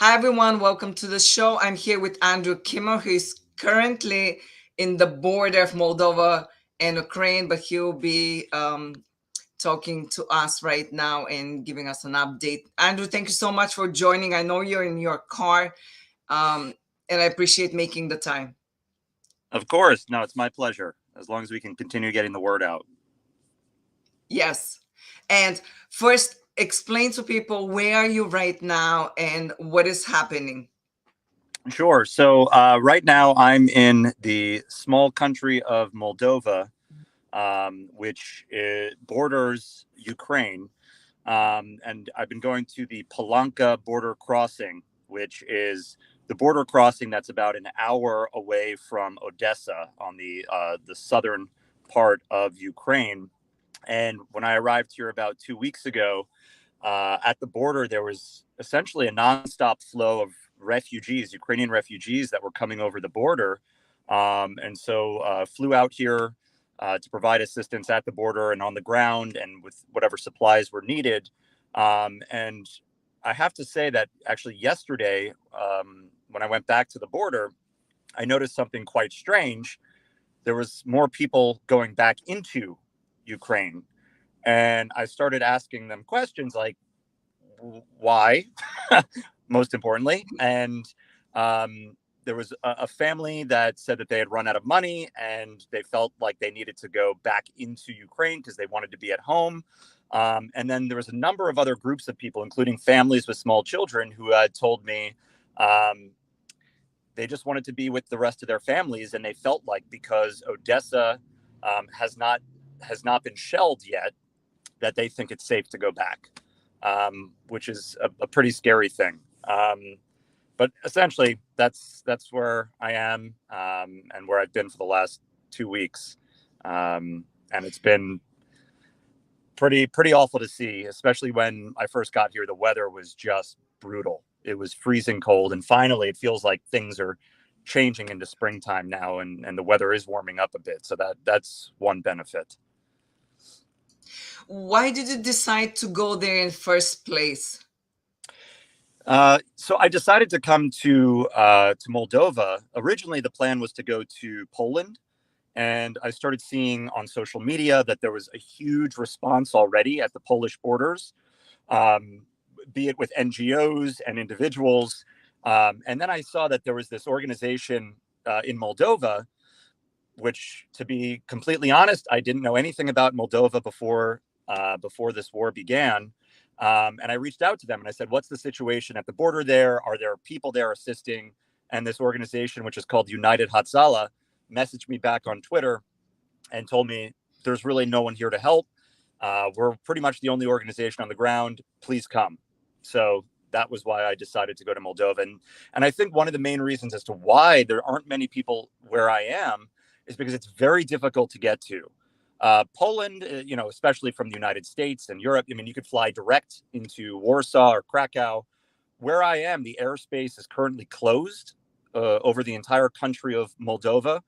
Hi, everyone. Welcome to the show. I'm here with Andrew Kimmel, who is currently in the border of Moldova and Ukraine, but he'll be talking to us right now and giving us an update. Andrew, thank you so much for joining. I know you're in your car, um, and I appreciate making the time. Of course. No, it's my pleasure. As long as we can continue getting the word out. Yes. And first, explain to people where are you right now and what is happening. Sure. So right now I'm in the small country of Moldova, which borders Ukraine. And I've been going to the Palanka border crossing, which is the border crossing that's about an hour away from Odessa on the southern part of Ukraine. And when I arrived here about 2 weeks ago, at the border, there was essentially a nonstop flow of refugees, Ukrainian refugees that were coming over the border. And so flew out here to provide assistance at the border and on the ground and with whatever supplies were needed. And I have to say that actually yesterday, when I went back to the border, I noticed something quite strange. There was more people going back into Ukraine. And I started asking them questions like, why, most importantly. And there was a family that said that they had run out of money and they felt like they needed to go back into Ukraine because they wanted to be at home. And then there was a number of other groups of people, including families with small children, who had told me they just wanted to be with the rest of their families, and they felt like because Odessa has not been shelled yet, that they think it's safe to go back, which is a pretty scary thing. But essentially, that's where I am, and where I've been for the last 2 weeks, and it's been pretty awful to see, especially when I first got here. The weather was just brutal. It was freezing cold, and finally, it feels like things are changing into springtime now, and the weather is warming up a bit. So that's one benefit. Why did you decide to go there in first place? So I decided to come to Moldova. Originally, the plan was to go to Poland, and I started seeing on social media that there was a huge response already at the Polish borders, um, be it with NGOs and individuals. And then I saw that there was this organization in Moldova, which, to be completely honest, I didn't know anything about Moldova before this war began. And I reached out to them and I said, "What's the situation at the border there? Are there people there assisting?" And this organization, which is called United Hatsala, messaged me back on Twitter and told me, "There's really no one here to help. We're pretty much the only organization on the ground. Please come." So that was why I decided to go to Moldova. And I think one of the main reasons as to why there aren't many people where I am is because it's very difficult to get to. Poland, especially from the United States and Europe, I mean, you could fly direct into Warsaw or Krakow. Where I am, the airspace is currently closed over the entire country of Moldova.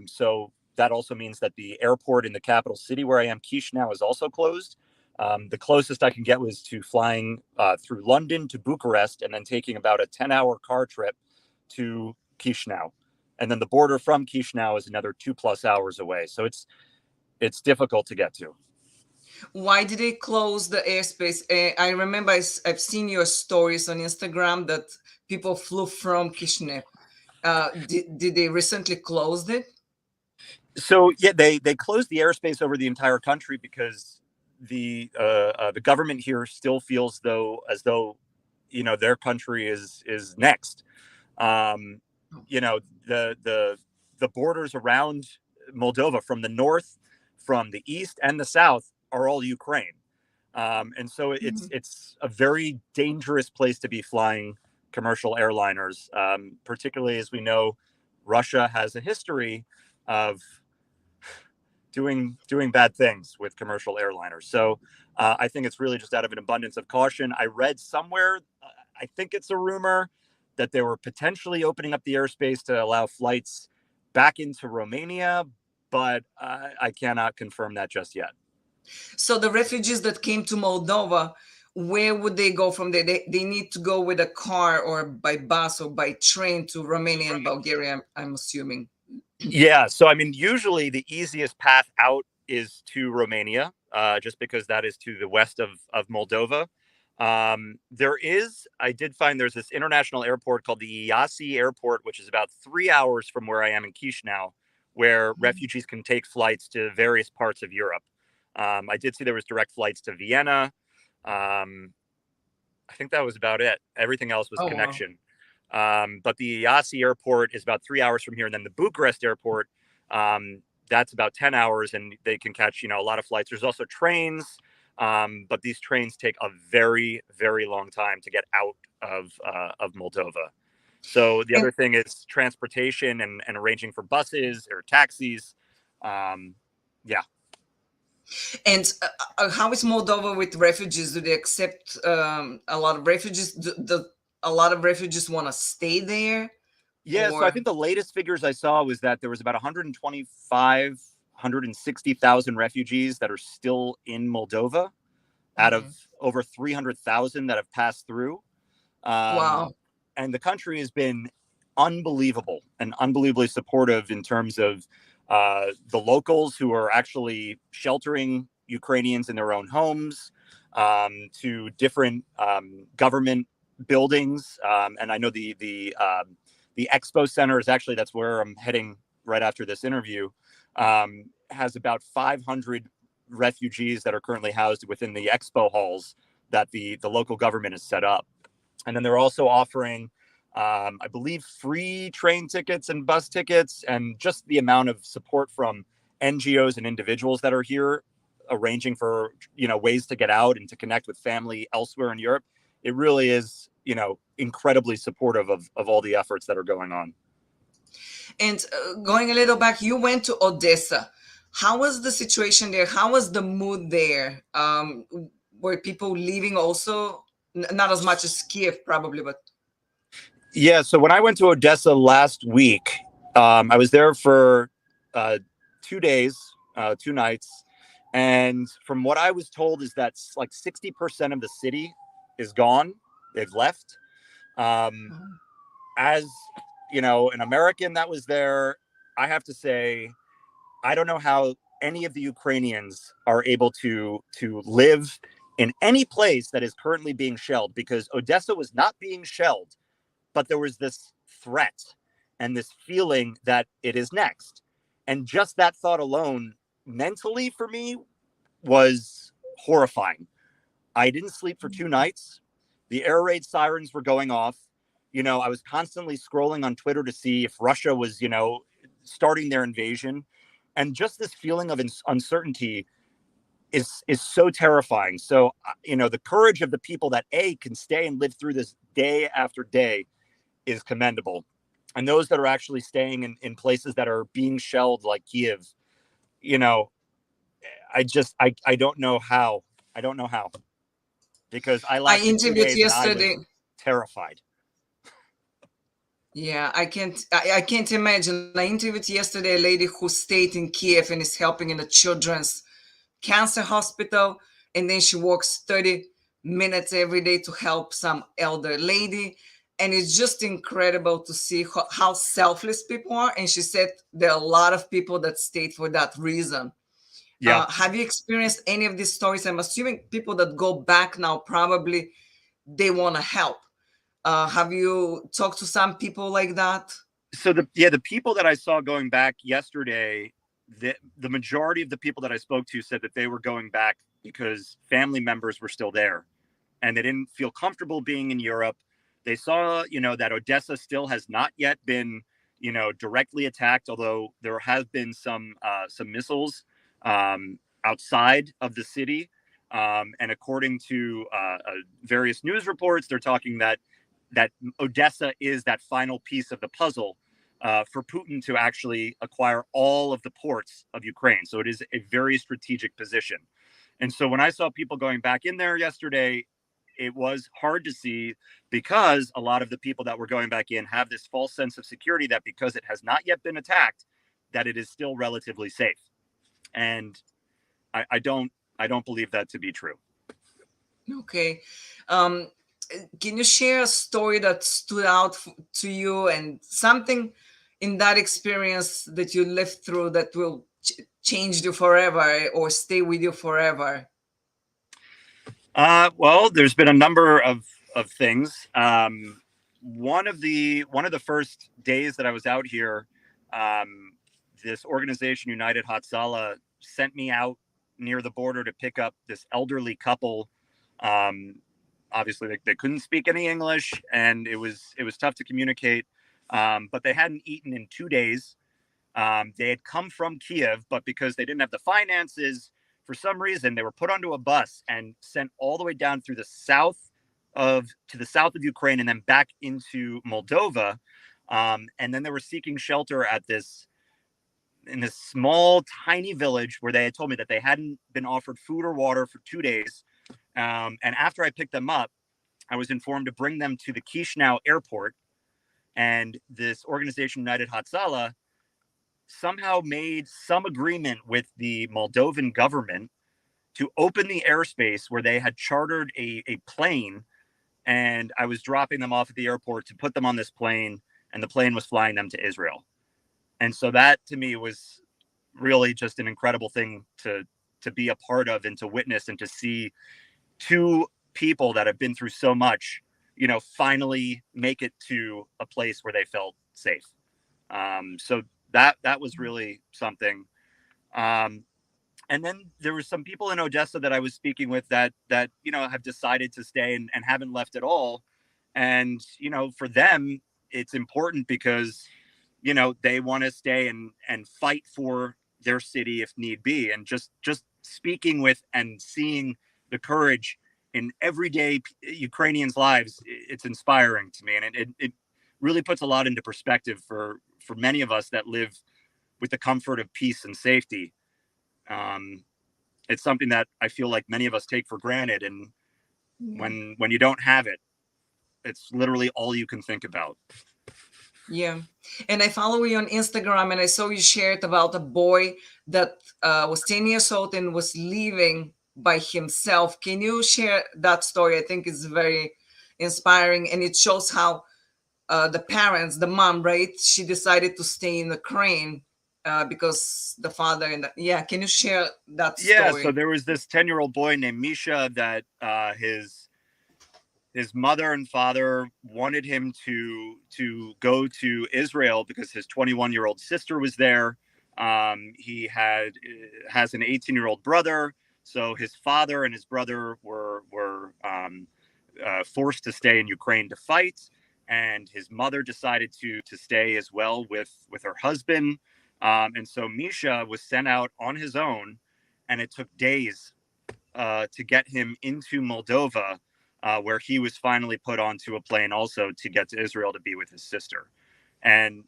So that also means that the airport in the capital city where I am, Chisinau, is also closed. The closest I can get was to flying through London to Bucharest and then taking about a 10-hour car trip to Chisinau. And then the border from Chisinau is another 2+ hours away. So it's difficult to get to. Why did they close the airspace? I remember I've seen your stories on Instagram that people flew from Kishinev. Did they recently close it? So yeah, they closed the airspace over the entire country because the government here still feels as though their country is next. Um, you know the borders around Moldova from the north, from the east, and the south are all Ukraine, and so it's Mhm. it's a very dangerous place to be flying commercial airliners, particularly as we know Russia has a history of doing bad things with commercial airliners. So I think it's really just out of an abundance of caution. I read somewhere, I think it's a rumor, that they were potentially opening up the airspace to allow flights back into Romania, but I cannot confirm that just yet. So the refugees that came to Moldova, where would they go from there? They need to go with a car or by bus or by train to Romania and Bulgaria, I'm assuming. Yeah, so I mean, usually the easiest path out is to Romania, just because that is to the west of Moldova. I did find there's this international airport called the Iasi Airport, which is about 3 hours from where I am in Chisinau, where refugees can take flights to various parts of Europe. I did see there was direct flights to Vienna. Um, I think that was about it. Everything else was Oh, wow. connection. But the Iasi airport is about 3 hours from here, and then the Bucharest airport, that's about 10 hours, and they can catch a lot of flights. There's also trains, but these trains take a very very long time to get out of Moldova. So the And other thing is transportation and arranging for buses or taxis. Um, yeah. And how is Moldova with refugees? Do they accept a lot of refugees? A lot of refugees want to stay there, Yeah, so I or think the latest figures I saw was that there was about 125, 160,000 refugees that are still in Moldova out of Mhm. over 300,000 that have passed through. Um, Wow. and the country has been unbelievable and unbelievably supportive in terms of the locals who are actually sheltering Ukrainians in their own homes, to different government buildings. And I know the Expo Center is actually, that's where I'm heading right after this interview. Has about 500 refugees that are currently housed within the expo halls that the local government has set up. And then they're also offering, I believe, free train tickets and bus tickets, and just the amount of support from NGOs and individuals that are here, arranging for ways to get out and to connect with family elsewhere in Europe. It really is incredibly supportive of all the efforts that are going on. And going a little back, you went to Odessa. How was the situation there? How was the mood there? Were people leaving also? Not as much as Kiev, probably, but Yeah, so when I went to Odessa last week, I was there for uh, 2 days, 2 nights, and from what I was told is that like 60% of the city is gone. They've left. Um, as an American that was there, I have to say I don't know how any of the Ukrainians are able to live in any place that is currently being shelled, because Odessa was not being shelled, but there was this threat and this feeling that it is next. And just that thought alone, mentally for me, was horrifying. I didn't sleep for 2 nights. The air raid sirens were going off. I was constantly scrolling on Twitter to see if Russia was, starting their invasion. And just this feeling of uncertainty is so terrifying. So, the courage of the people that can stay and live through this day after day is commendable. And those that are actually staying in places that are being shelled like Kiev, you know, I don't know how. I don't know how, because I I lasted two interviewed days and I yesterday. was terrified. Yeah, I can't imagine. I interviewed yesterday a lady who stayed in Kiev and is helping in a children's cancer hospital, and then she walks 30 minutes every day to help some elder lady, and it's just incredible to see how selfless people are. And she said there are a lot of people that stayed for that reason. Yeah. Have you experienced any of these stories? I'm assuming people that go back now probably they want to help. Have you talked to some people like that? So the people that I saw going back yesterday, the majority of the people that I spoke to said that they were going back because family members were still there and they didn't feel comfortable being in Europe. They saw, that Odessa still has not yet been, directly attacked, although there have been some missiles outside of the city. And according to various news reports, they're talking that Odessa is that final piece of the puzzle for Putin to actually acquire all of the ports of Ukraine. So it is a very strategic position. And so when I saw people going back in there yesterday, it was hard to see, because a lot of the people that were going back in have this false sense of security that because it has not yet been attacked, that it is still relatively safe. And I don't believe that to be true. Okay. Um, can you share a story that stood out to you, and something in that experience that you lived through that will change you forever or stay with you forever? Well, there's been a number of things. One of the first days that I was out here, um, this organization, United Hatsala, sent me out near the border to pick up this elderly couple. Um, Obviously, they couldn't speak any English, and it was tough to communicate. But they hadn't eaten in 2 days. They had come from Kiev, but because they didn't have the finances, for some reason, they were put onto a bus and sent all the way down through the south to the south of Ukraine and then back into Moldova. And then they were seeking shelter at this in this small, tiny village where they had told me that they hadn't been offered food or water for 2 days. And after I picked them up, I was informed to bring them to the Chisinau airport. And this organization, United Hatsala, somehow made some agreement with the Moldovan government to open the airspace where they had chartered a plane. And I was dropping them off at the airport to put them on this plane, and the plane was flying them to Israel. And so that to me was really just an incredible thing to be a part of and to witness and to see two people that have been through so much, finally make it to a place where they felt safe. So that was really something. Um, and then there were some people in Odessa that I was speaking with that have decided to stay and haven't left at all. And for them, it's important because they want to stay and fight for their city if need be. And just speaking with and seeing the courage in everyday Ukrainians' lives, it's inspiring to me, and it really puts a lot into perspective for many of us that live with the comfort of peace and safety. Um, it's something that I feel like many of us take for granted, and Yeah. when you don't have it, it's literally all you can think about. Yeah. And I follow you on Instagram, and I saw you shared about a boy that was 10 years old and was leaving by himself. Can you share that story? I think it's very inspiring, and it shows how the parents, the mom, right? She decided to stay in Ukraine because the father and yeah. Can you share that Yeah, so story? there was this 10-year-old boy named Misha that his mother and father wanted him to go to Israel because his 21-year-old sister was there. He has an 18-year-old brother, so his father and his brother were forced to stay in Ukraine to fight, and his mother decided to stay as well with her husband. And so Misha was sent out on his own, and it took days to get him into Moldova, where he was finally put onto a plane also to get to Israel to be with his sister. And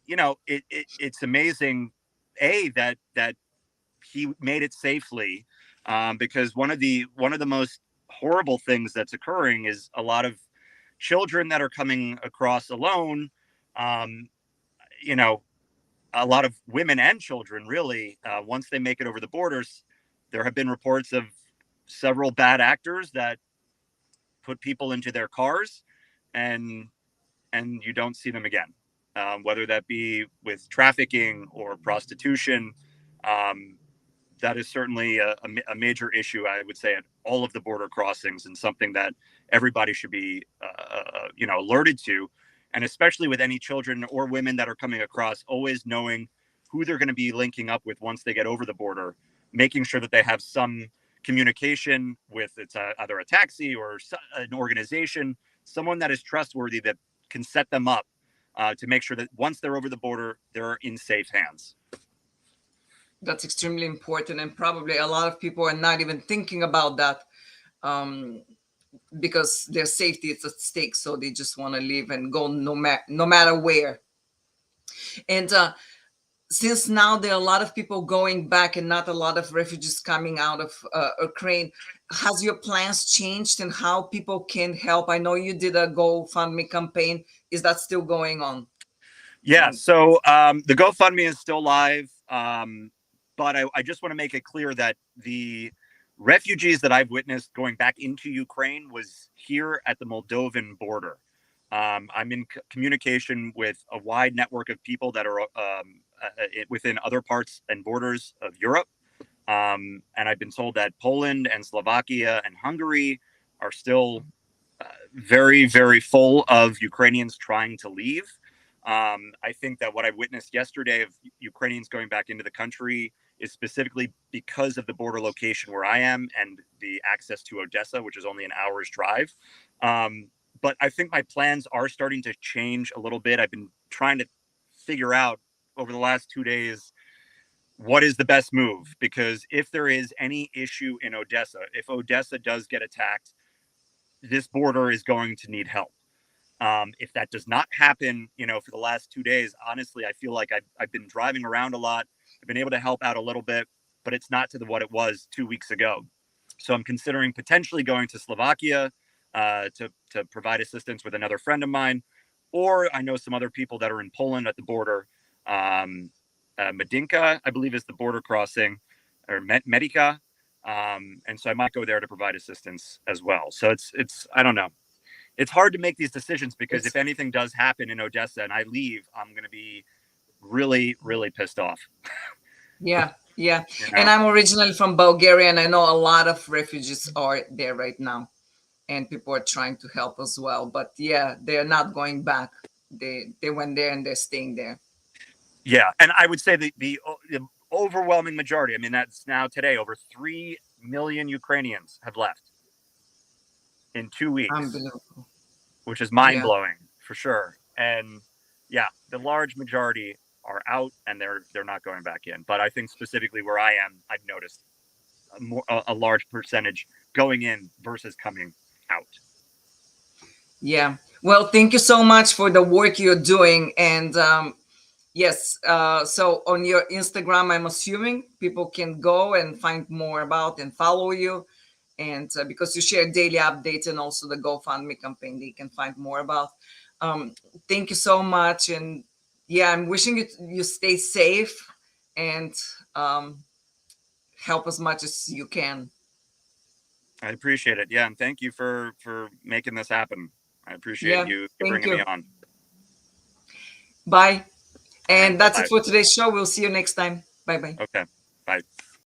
it's amazing, that he made it safely, because one of the most horrible things that's occurring is a lot of children that are coming across alone. Um, you know, a lot of women and children really, once they make it over the borders, there have been reports of several bad actors that put people into their cars, and you don't see them again, whether that be with trafficking or prostitution. Um, that is certainly a major issue, I would say, at all of the border crossings, and something that everybody should be, alerted to, and especially with any children or women that are coming across, always knowing who they're going to be linking up with once they get over the border, making sure that they have some communication with either a taxi or an organization, someone that is trustworthy that can set them up, to make sure that once they're over the border, they're in safe hands. That's extremely important, and probably a lot of people are not even thinking about that, um, because their safety is at stake. So they just want to leave and go no matter where. And since now there are a lot of people going back and not a lot of refugees coming out of Ukraine, has your plans changed and how people can help? I know you did a GoFundMe campaign. Is that still going on? Yeah, so the GoFundMe is still live, but I just want to make it clear that refugees that I've witnessed going back into Ukraine was here at the Moldovan border. I'm in communication with a wide network of people that are within other parts and borders of Europe. And I've been told that Poland and Slovakia and Hungary are still very, very full of Ukrainians trying to leave. I think that what I witnessed yesterday of Ukrainians going back into the country is specifically because of the border location where I am and the access to Odessa, which is only an hour's drive. But I think my plans are starting to change a little bit. I've been trying to figure out over the last 2 days what is the best move, because if there is any issue in Odessa, if Odessa does get attacked, this border is going to need help. If that does not happen, for the last 2 days, honestly, I feel like I've been driving around a lot. I've been able to help out a little bit, but it's not to what it was 2 weeks ago. So I'm considering potentially going to Slovakia to provide assistance with another friend of mine, or I know some other people that are in Poland at the border. Medinka, I believe, is the border crossing, or Medica, and so I might go there to provide assistance as well. So it's I don't know. It's hard to make these decisions because if anything does happen in Odessa and I leave, I'm going to be really, really pissed off. Yeah, yeah. And I'm originally from Bulgaria, and I know a lot of refugees are there right now, and people are trying to help as well. But yeah, they're not going back. They went there and they're staying there. Yeah, and I would say the overwhelming majority. I mean, that's now today over 3 million Ukrainians have left in 2 weeks, Unbelievable. which is mind blowing for sure. And yeah, the large majority are out and they're not going back in. But I think specifically where I am, I've noticed a large percentage going in versus coming out. Yeah. Well, thank you so much for the work you're doing. And yes, so on your Instagram, I'm assuming people can go and find more about and follow you. And because you share daily updates and also the GoFundMe campaign, they can find more about. Thank you so much. And yeah, I'm wishing you stay safe and help as much as you can. I appreciate it. Yeah, and thank you for making this happen. I appreciate Yeah, you thank bringing me you. on. Bye. And Right, that's it bye-bye. for today's show. We'll see you next time. Bye bye. Okay.